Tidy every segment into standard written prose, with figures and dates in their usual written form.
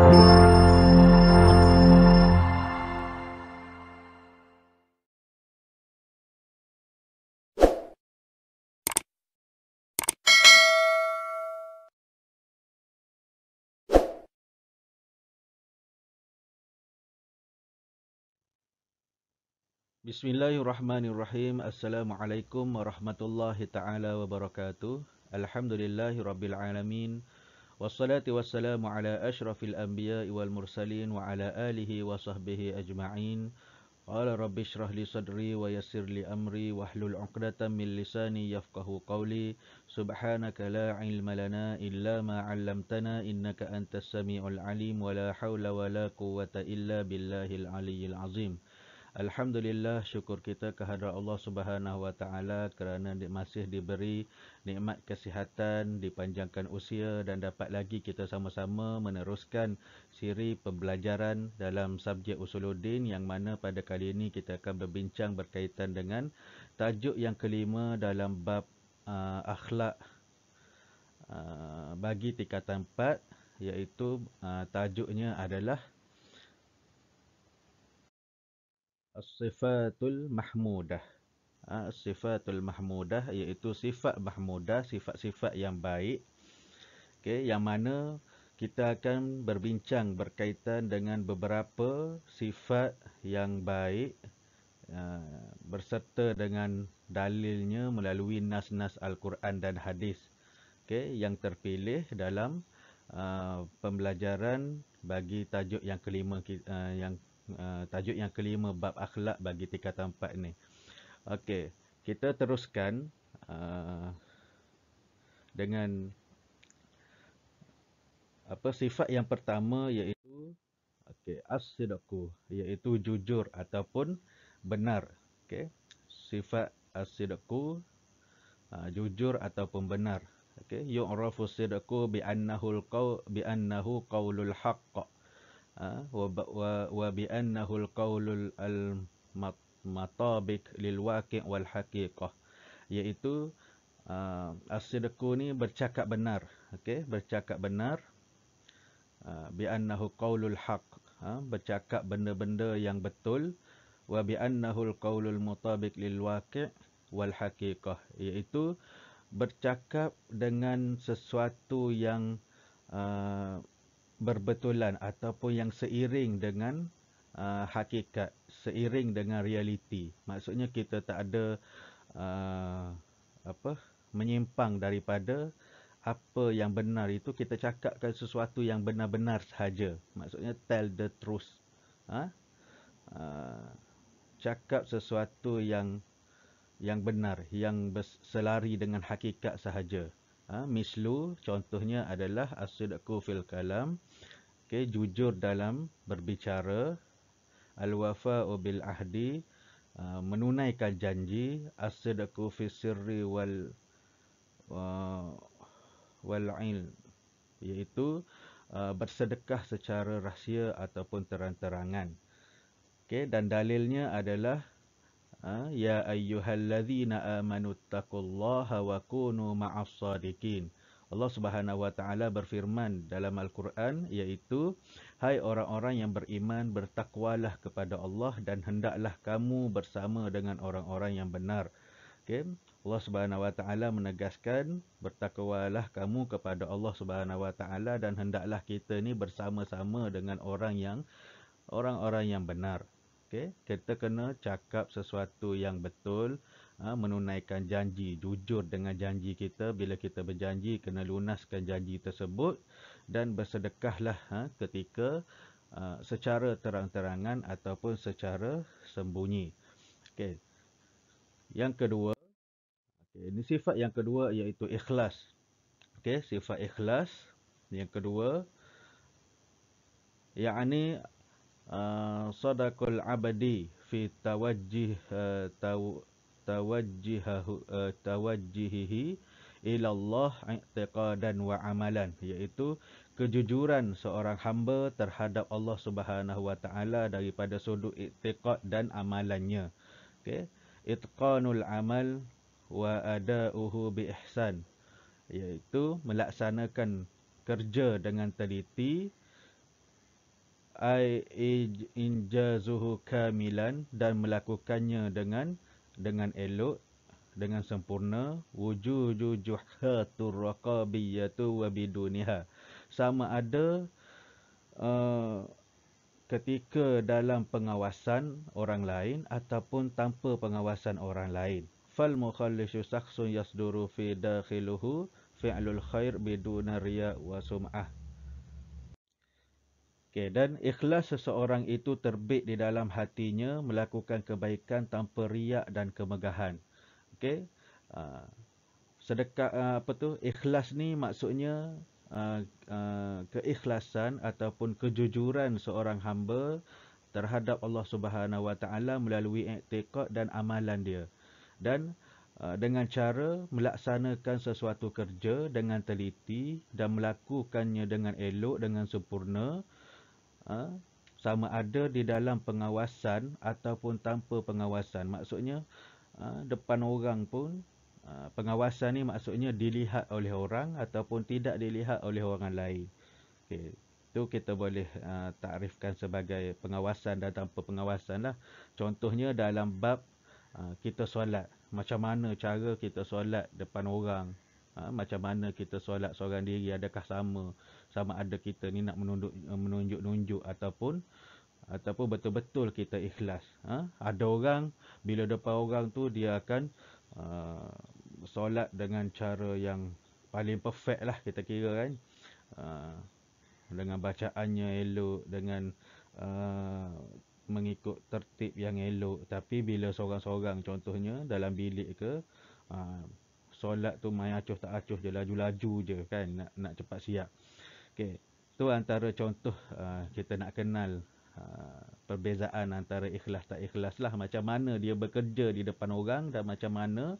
Bismillahirrahmanirrahim. Assalamualaikum warahmatullahi taala wabarakatuh. Alhamdulillahirabbil alamin. Wassalatu wassalamu ala asyrafil anbiya'i wal mursalin wa ala alihi wa sahbihi ajma'in. Qala rabbi shrah li sadri wa yassir li amri wahlul 'uqdatam min lisani yafqahu qawli. Subhanaka la ilma lana illa ma 'allamtana innaka antas samiul alim wa la haula wa la quwwata illa billahil aliyyil azim. Alhamdulillah, syukur kita kehadrat Allah Subhanahu Wa Taala kerana masih diberi nikmat kesihatan, dipanjangkan usia dan dapat lagi kita sama-sama meneruskan siri pembelajaran dalam subjek Usuluddin, yang mana pada kali ini kita akan berbincang berkaitan dengan tajuk yang kelima dalam bab akhlak bagi tingkatan 4, iaitu tajuknya adalah As-Sifatul Mahmudah. As-Sifatul Mahmudah iaitu sifat mahmudah, sifat-sifat yang baik. Okey, yang mana kita akan berbincang berkaitan dengan beberapa sifat yang baik berserta dengan dalilnya melalui nas-nas Al-Quran dan hadis. Okey, yang terpilih dalam pembelajaran bagi tajuk yang kelima tajuk yang kelima bab akhlak bagi tingkatan 4 ni. Okey, kita teruskan dengan sifat yang pertama, iaitu as-sidqu, iaitu jujur ataupun benar. Okey, sifat as-sidqu, jujur ataupun benar. Okey, yu'rafu as-sidqu bi annahu qaulul haqq wa bi annahu al-qaulul al-matabiq lil waqi' wal haqiqah, iaitu as-sidqu ni bercakap benar. Okey, bercakap benar, bi annahu qaulul haqq, bercakap benda-benda yang betul, wa bi annahu al-qaulul mutabiq lil waqi' wal haqiqah, iaitu bercakap dengan sesuatu yang berbetulan ataupun yang seiring dengan hakikat, seiring dengan realiti. Maksudnya kita tak ada menyimpang daripada apa yang benar itu, kita cakapkan sesuatu yang benar-benar sahaja. Maksudnya tell the truth. Cakap sesuatu yang benar, yang selari dengan hakikat sahaja. Mislu, contohnya adalah as-sidqu fil kalam, jujur dalam berbicara, al-wafa'u bil ahdi, menunaikan janji, as-sidqu fis sirri wal ilm, iaitu bersedekah secara rahsia ataupun terang-terangan. Dan dalilnya adalah ya ayyuhallazina amanu taqullaha wa kunu ma'as sadiqin. Allah Subhanahu wa taala berfirman dalam Al-Quran, iaitu hai orang-orang yang beriman, bertakwalah kepada Allah dan hendaklah kamu bersama dengan orang-orang yang benar. Okey, Allah Subhanahu wa taala menegaskan bertakwalah kamu kepada Allah Subhanahu wa taala dan hendaklah kita ni bersama-sama dengan orang-orang yang benar. Okey, kita kena cakap sesuatu yang betul, menunaikan janji, jujur dengan janji kita. Bila kita berjanji, kena lunaskan janji tersebut dan bersedekahlah ketika secara terang-terangan ataupun secara sembunyi. Okey. Yang kedua, ini sifat yang kedua, iaitu ikhlas. Okey, sifat ikhlas yang kedua, yakni sadaqul abadi fi tawajjihihi ila Allah i'tiqadan wa amalan, iaitu kejujuran seorang hamba terhadap Allah Subhanahu wa taala daripada sudut i'tiqad dan amalannya. Okey, itqanul amal wa ada'uhu bi ihsan, iaitu melaksanakan kerja dengan teliti ai injazuhu kamilan, dan melakukannya dengan elok, dengan sempurna. Wujudu juhatur raqabiyatu wa biduniha, sama ada uh, ketika dalam pengawasan orang lain ataupun tanpa pengawasan orang lain. Fal mukhallishu shakhsun yasduru fi dakhiluhu fi'lul khair biduna riya wa sum'ah. Okay, dan ikhlas seseorang itu terbit di dalam hatinya melakukan kebaikan tanpa riak dan kemegahan. Okey. Sedekah ikhlas ni maksudnya keikhlasan ataupun kejujuran seorang hamba terhadap Allah Subhanahu Wa Taala melalui i'tiqad dan amalan dia. Dan dengan cara melaksanakan sesuatu kerja dengan teliti dan melakukannya dengan elok, dengan sempurna, sama ada di dalam pengawasan ataupun tanpa pengawasan. Maksudnya depan orang pun, pengawasan ni maksudnya dilihat oleh orang ataupun tidak dilihat oleh orang lain. Okey, itu kita boleh takrifkan sebagai pengawasan dan tanpa pengawasan lah. Contohnya dalam bab kita solat, macam mana cara kita solat depan orang, macam mana kita solat seorang diri, adakah sama ada kita ni nak menunjuk-nunjuk ataupun betul-betul kita ikhlas. Ada orang bila depan orang tu dia akan solat dengan cara yang paling perfect lah kita kira kan, dengan bacaannya elok, dengan mengikut tertib yang elok. Tapi bila seorang-seorang contohnya dalam bilik ke, solat tu main acuh tak acuh je, laju-laju je kan, nak cepat siap. Okey, tu antara contoh kita nak kenal perbezaan antara ikhlas tak ikhlas lah. Macam mana dia bekerja di depan orang dan macam mana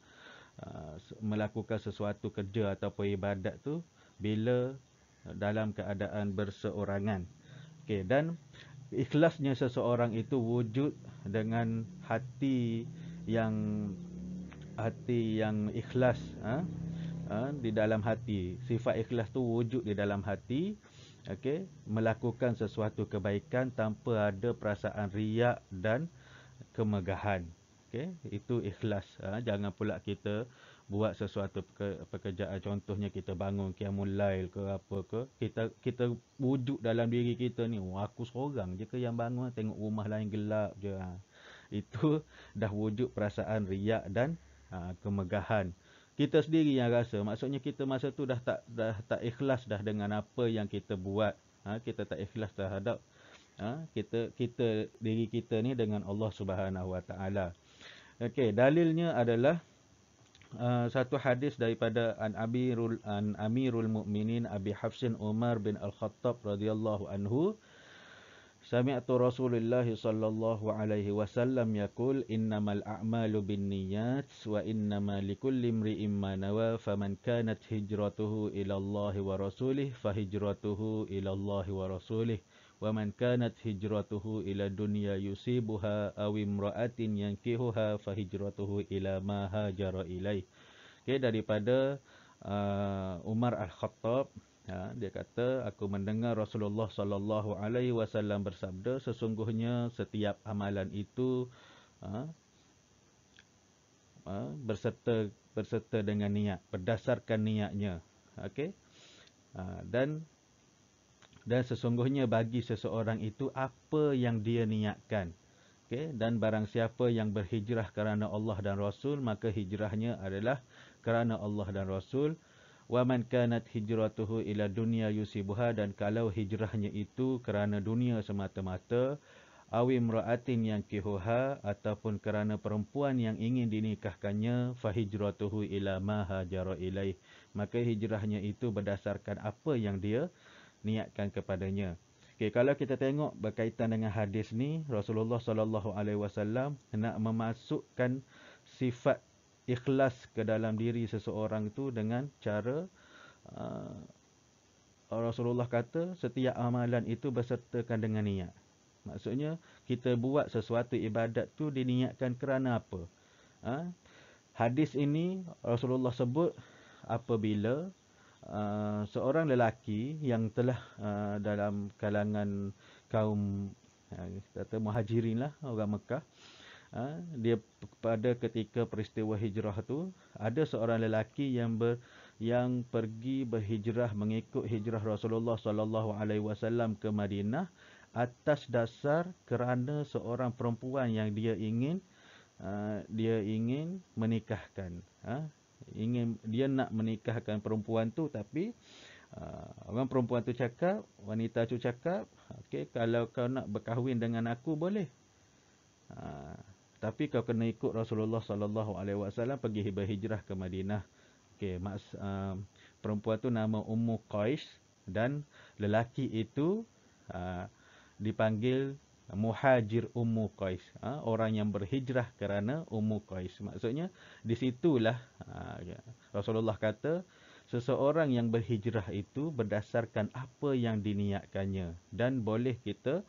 melakukan sesuatu kerja ataupun ibadat tu bila dalam keadaan berseorangan. Okey, dan ikhlasnya seseorang itu wujud dengan hati yang ikhlas, di dalam hati. Sifat ikhlas tu wujud di dalam hati. Okey, melakukan sesuatu kebaikan tanpa ada perasaan riak dan kemegahan. Okey, itu ikhlas. Jangan pula kita buat sesuatu pekerjaan, contohnya kita bangun qiyamul lail ke apa ke, kita wujud dalam diri kita ni, aku seorang je ke yang bangun, tengok rumah lain gelap je. Itu dah wujud perasaan riak dan kemegahan. Kita sendiri yang rasa, maksudnya kita masa tu dah tak ikhlas dah dengan apa yang kita buat. Kita tak ikhlas terhadap kita diri kita ni dengan Allah Subhanahu Wa Taala. Okey, dalilnya adalah satu hadis daripada Amirul Mukminin Abi Hafsin Umar bin Al-Khattab radhiyallahu anhu. Sami'tu Rasulullah sallallahu alaihi wasallam yaqul innamal a'malu binniyat wa innama likulli imri'in ma nawa faman kanat hijratuhu ila Allah wa rasulih fahijratuhu ila Allah wa rasulih wa man kanat hijratuhu ila dunya yusibuha aw imra'atin yankihuha fahijratuhu ila ma hajara ilaih. Okey, daripada Umar Al-Khattab, dia kata, aku mendengar Rasulullah sallallahu alaihi wasallam bersabda, sesungguhnya setiap amalan itu berserta dengan niat, berdasarkan niatnya. Okey. Dan sesungguhnya bagi seseorang itu apa yang dia niatkan. Okey, dan barang siapa yang berhijrah kerana Allah dan Rasul, maka hijrahnya adalah kerana Allah dan Rasul. Wa man kanat hijratuhu ila dunya yusibuha, dan kalau hijrahnya itu kerana dunia semata-mata, awi imra'atin yankihuha, ataupun kerana perempuan yang ingin dinikahkannya, fa hijratuhu ila ma hajara ilaih, maka hijrahnya itu berdasarkan apa yang dia niatkan kepadanya. Okey, kalau kita tengok berkaitan dengan hadis ni, Rasulullah sallallahu alaihi wasallam nak memasukkan sifat ikhlas ke dalam diri seseorang tu dengan cara Rasulullah kata setiap amalan itu bersertakan dengan niat. Maksudnya kita buat sesuatu ibadat tu diniatkan kerana apa? Hadis ini Rasulullah sebut apabila seorang lelaki yang telah dalam kalangan kaum kata muhajirin lah, orang Mekah. Dia pada ketika peristiwa hijrah tu ada seorang lelaki yang pergi berhijrah mengikut hijrah Rasulullah sallallahu alaihi wasallam ke Madinah atas dasar kerana seorang perempuan yang dia ingin menikahkan. Dia nak menikahkan perempuan tu, tapi orang perempuan tu cakap, wanita tu cakap, okey, kalau kau nak berkahwin dengan aku boleh. Tapi kau kena ikut Rasulullah sallallahu alaihi wasallam pergi berhijrah ke Madinah. Okey, perempuan tu nama Ummu Qais dan lelaki itu dipanggil Muhajir Ummu Qais. Orang yang berhijrah kerana Ummu Qais. Maksudnya di situlah Rasulullah kata seseorang yang berhijrah itu berdasarkan apa yang diniatkannya, dan boleh kita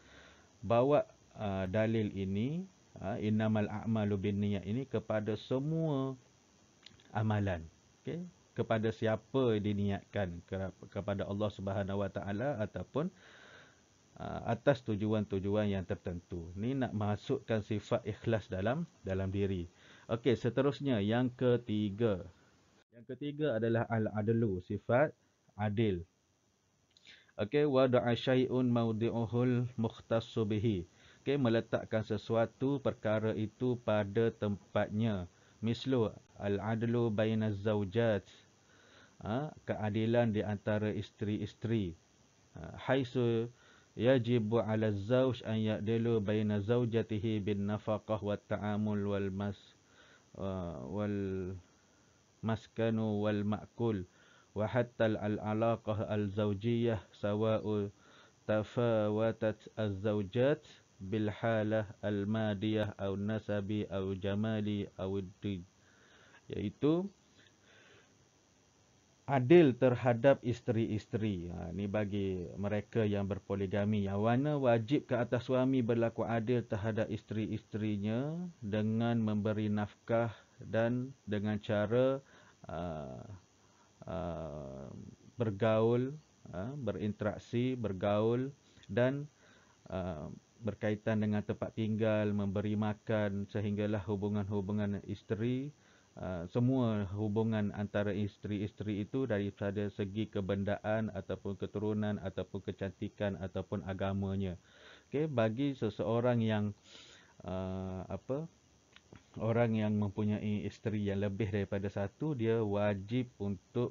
bawa dalil ini, innamal a'malu binniyat ini, kepada semua amalan. Okey, kepada siapa diniatkan, kepada Allah Subhanahu Wa Taala ataupun atas tujuan-tujuan yang tertentu. Ni nak masukkan sifat ikhlas dalam diri. Okey, seterusnya yang ketiga. Yang ketiga adalah al-adlu, sifat adil. Okey, wada'a syai'un mawdi'uhul mukhtassu bihi. Okey, meletakkan sesuatu perkara itu pada tempatnya. Mislu al-adlu bainaz zawjat. Keadilan di antara isteri-isteri. Haisu yajibu 'ala az-zawj an ya'dilu baina zawjatihi bin nafaqah wat ta'amul wal maskanu wal ma'kul wa hatta al-alaqah al-zawjiyah sawa'u tafawatat az-zawjat bil halah al-madiyah aw nasabi aw jamali aw ad-din, iaitu adil terhadap isteri-isteri. Ni bagi mereka yang berpoligami, yang mana wajib ke atas suami berlaku adil terhadap isteri-isterinya dengan memberi nafkah dan dengan cara bergaul, berinteraksi, bergaul, dan berkaitan dengan tempat tinggal, memberi makan, sehinggalah hubungan-hubungan isteri, semua hubungan antara isteri-isteri itu daripada segi kebendaan ataupun keturunan ataupun kecantikan ataupun agamanya. Okey, bagi seseorang yang orang yang mempunyai isteri yang lebih daripada satu, dia wajib untuk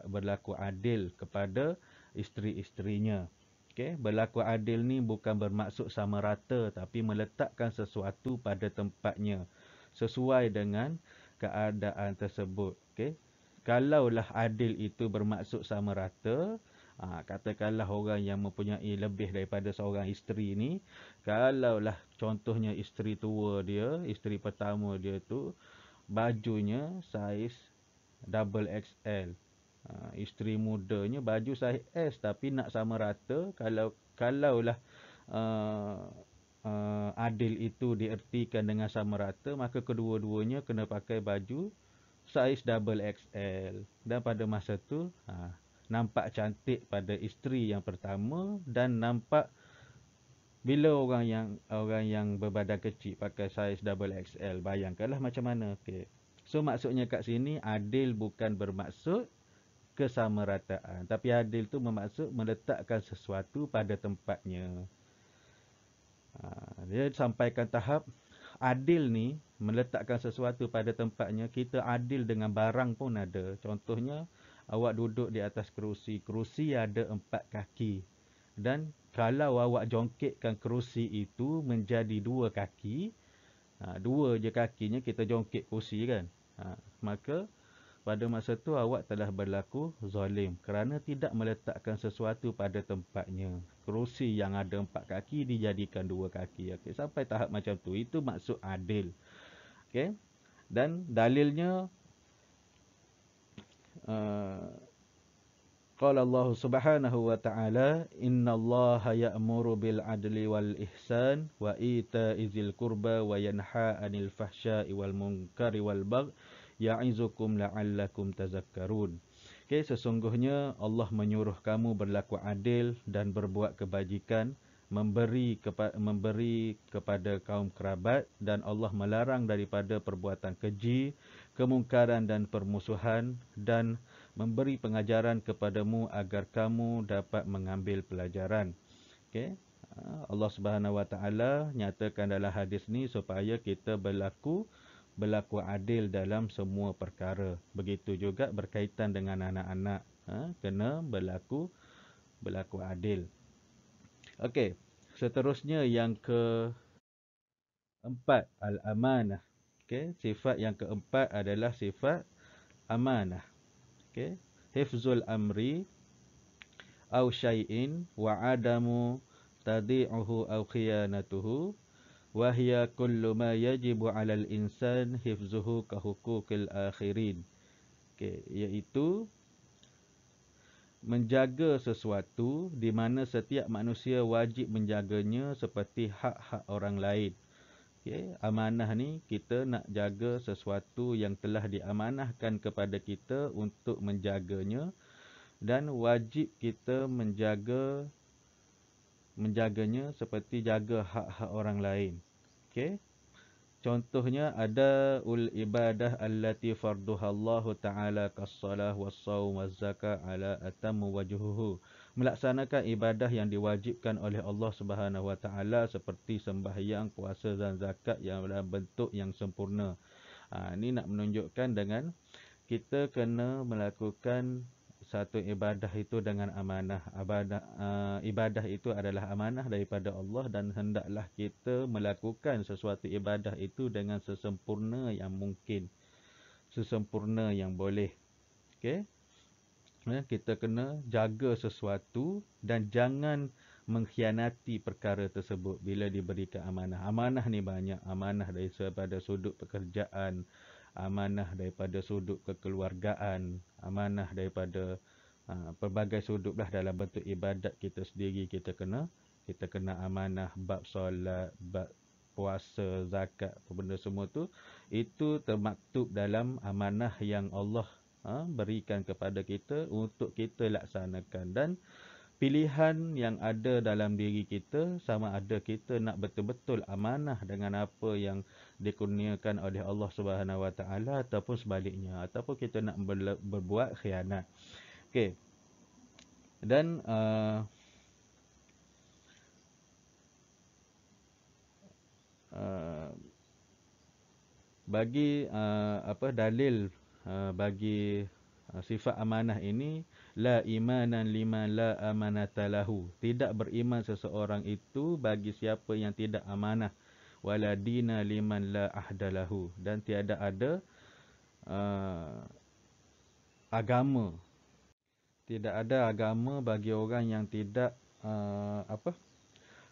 berlaku adil kepada isteri-isterinya. Okey, berlaku adil ni bukan bermaksud sama rata, tapi meletakkan sesuatu pada tempatnya sesuai dengan keadaan tersebut. Okey, kalaulah adil itu bermaksud sama rata, katakanlah orang yang mempunyai lebih daripada seorang isteri ni, kalaulah contohnya isteri tua dia, isteri pertama dia tu bajunya saiz double XL, isteri mudanya baju saiz S, tapi nak sama rata, kalaulah adil itu diertikan dengan sama rata, maka kedua-duanya kena pakai baju saiz double XL. Dan pada masa tu nampak cantik pada isteri yang pertama, dan nampak bila orang yang berbadan kecil pakai saiz double XL, bayangkanlah macam mana. Okay. So maksudnya kat sini adil bukan bermaksud kesamarataan, tapi adil tu bermaksud meletakkan sesuatu pada tempatnya. Dia sampaikan tahap adil ni, meletakkan sesuatu pada tempatnya. Kita adil dengan barang pun ada. Contohnya, awak duduk di atas kerusi. Kerusi ada 4 kaki. Dan kalau awak jongkitkan kerusi itu menjadi 2 kaki, 2 je kakinya kita jongkit kerusi kan. Maka pada masa tu awak telah berlaku zalim kerana tidak meletakkan sesuatu pada tempatnya. Kerusi yang ada 4 kaki dijadikan 2 kaki. Okay, sampai tahap macam tu, itu maksud adil. Okay. Dan dalilnya qala Allah Subhanahu wa ta'ala, innallaha ya'muru bil adli wal ihsan wa ita'izil qurba wa yanha 'anil fahsya'i wal munkari wal baghi ya'izukum la'allakum tazakkarun. Okey, sesungguhnya Allah menyuruh kamu berlaku adil dan berbuat kebajikan memberi kepada kaum kerabat, dan Allah melarang daripada perbuatan keji, kemungkaran dan permusuhan, dan memberi pengajaran kepadamu agar kamu dapat mengambil pelajaran. Okey. Allah Subhanahu Wa Taala nyatakan dalam hadis ni supaya kita berlaku adil dalam semua perkara. Begitu juga berkaitan dengan anak-anak, kena berlaku adil. Okey, seterusnya yang keempat, al-amanah. Okey, sifat yang keempat adalah sifat amanah. Okey, hifzul amri au syai'in wa adamu tadi'uhu au khiyanatuhu wa hiya kullu ma yajibu 'alal insan hifzuhu ka huquqil akhirin. Okey, iaitu menjaga sesuatu di mana setiap manusia wajib menjaganya seperti hak-hak orang lain. Okay. Amanah ni kita nak jaga sesuatu yang telah diamanahkan kepada kita untuk menjaganya, dan wajib kita menjaganya seperti jaga hak-hak orang lain. Okay. Contohnya ada ibadah allati farduha Allah Ta'ala kas-salah was-saum waz-zakah ala atammu wajhuhu. Melaksanakan ibadah yang diwajibkan oleh Allah Subhanahu Wa Ta'ala seperti sembahyang, puasa dan zakat yang dalam bentuk yang sempurna. Ini nak menunjukkan dengan kita kena melakukan satu ibadah itu dengan amanah. Ibadah itu adalah amanah daripada Allah, dan hendaklah kita melakukan sesuatu ibadah itu dengan sesempurna yang mungkin, sesempurna yang boleh. Okey. Kita kena jaga sesuatu dan jangan mengkhianati perkara tersebut bila diberikan amanah. Amanah ni banyak. Amanah daripada sudut pekerjaan, amanah daripada sudut kekeluargaan, amanah daripada pelbagai sudutlah. Dalam bentuk ibadat kita sendiri, kita kena amanah bab solat, bab puasa, zakat, apa benda semua tu, itu termaktub dalam amanah yang Allah berikan kepada kita untuk kita laksanakan. Dan pilihan yang ada dalam diri kita, sama ada kita nak betul-betul amanah dengan apa yang dikurniakan oleh Allah Subhanahu Wa Taala, ataupun sebaliknya, ataupun kita nak berbuat khianat. Okey. Dan bagi dalil bagi sifat amanah ini, la imanan liman la amanata lahu. Tidak beriman seseorang itu bagi siapa yang tidak amanah. Wala dina liman la ahda lahu. Dan tiada ada agama. Tidak ada agama bagi orang yang tidak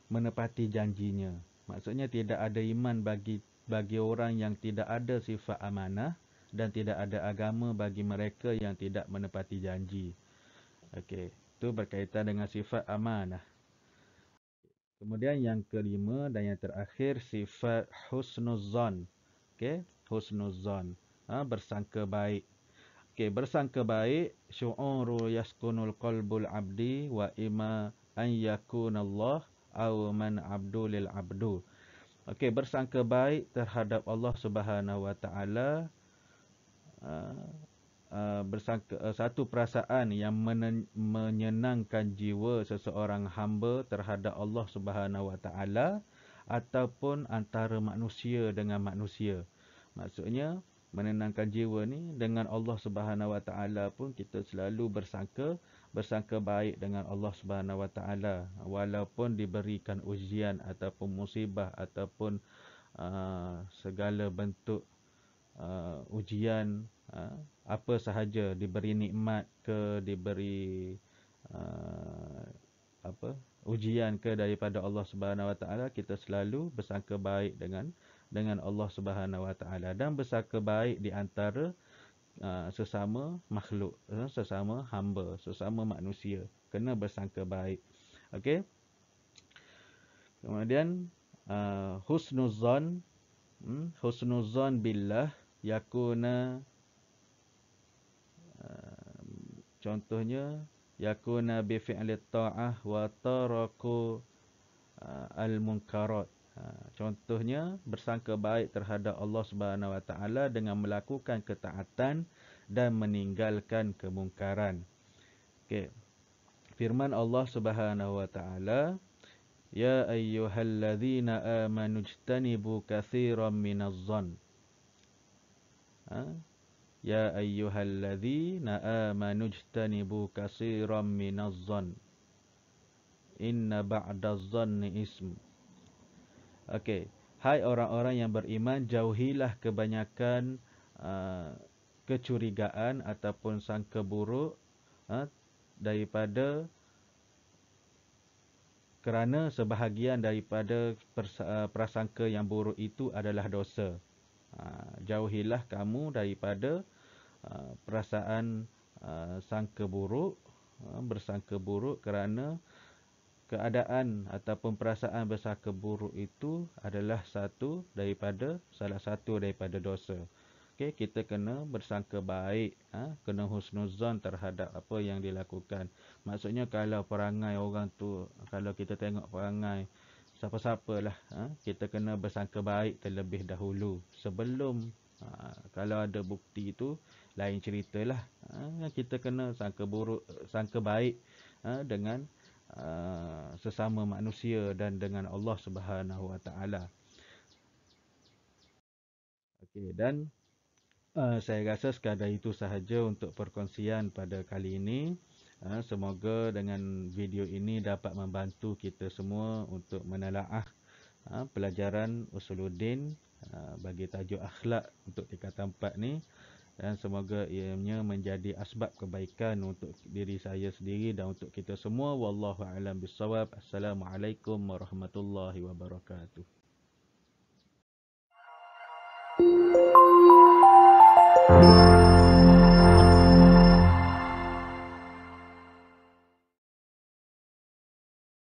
menepati janjinya. Maksudnya tidak ada iman bagi orang yang tidak ada sifat amanah, dan tidak ada agama bagi mereka yang tidak menepati janji. Okey, itu berkaitan dengan sifat amanah. Kemudian yang kelima dan yang terakhir, sifat husnuzan. Okey, husnuzan, bersangka baik. Okey, bersangka baik, syu'uru yaskunul qalbul abdi wa ima an yakunallah aw man abdu lil abdu. Okey, bersangka baik terhadap Allah Subhanahu Wa Taala, satu perasaan yang menyenangkan jiwa seseorang hamba terhadap Allah Subhanahu Wa Taala, ataupun antara manusia dengan manusia. Maksudnya menenangkan jiwa ni dengan Allah Subhanahu Wa Taala pun kita selalu bersangka baik dengan Allah Subhanahu Wa Taala, walaupun diberikan ujian ataupun musibah ataupun segala bentuk ujian, apa sahaja, diberi nikmat ke, diberi ujian ke daripada Allah Subhanahu Wa Taala, kita selalu bersangka baik dengan Allah Subhanahu Wa Taala, dan bersangka baik di antara sesama makhluk, sesama hamba, sesama manusia, kena bersangka baik. Okey. Kemudian husnuzan billah yakuna, contohnya yakuna bi fi'li ta'ah wa taraku al-munkarat. Contohnya bersangka baik terhadap Allah Subhanahu Wa Taala dengan melakukan ketaatan dan meninggalkan kemungkaran. Okey. Firman Allah Subhanahu Wa Taala, ya ayyuhalladzina amanu ijtanibu katsiran minadh-dhann. Ya ayyuhalladzina amanu ijtanibu katsiran minadh-dhann. Inna ba'dadh-dhanni ism. Okey. Hai orang-orang yang beriman, jauhilah kebanyakan kecurigaan ataupun sangka buruk daripada, kerana sebahagian daripada prasangka yang buruk itu adalah dosa. Jauhilah kamu daripada perasaan sangka buruk, bersangka buruk, kerana keadaan ataupun perasaan bersangka buruk itu adalah salah satu daripada dosa. Okey, kita kena bersangka baik, kena husnuzan terhadap apa yang dilakukan. Maksudnya kalau perangai orang tu, kalau kita tengok perangai siapa-siapalah, kita kena bersangka baik terlebih dahulu sebelum, kalau ada bukti itu lain ceritalah. Kita kena sangka baik dengan sesama manusia dan dengan Allah Subhanahu Wa Taala. Okey, dan saya rasa sekadar itu sahaja untuk perkongsian pada kali ini. Semoga dengan video ini dapat membantu kita semua untuk menelaah pelajaran Usuluddin bagi tajuk akhlak untuk tingkatan 4 ni, dan semoga ianya menjadi asbab kebaikan untuk diri saya sendiri dan untuk kita semua. Wallahu a'lam bissawab. Assalamualaikum warahmatullahi wabarakatuh.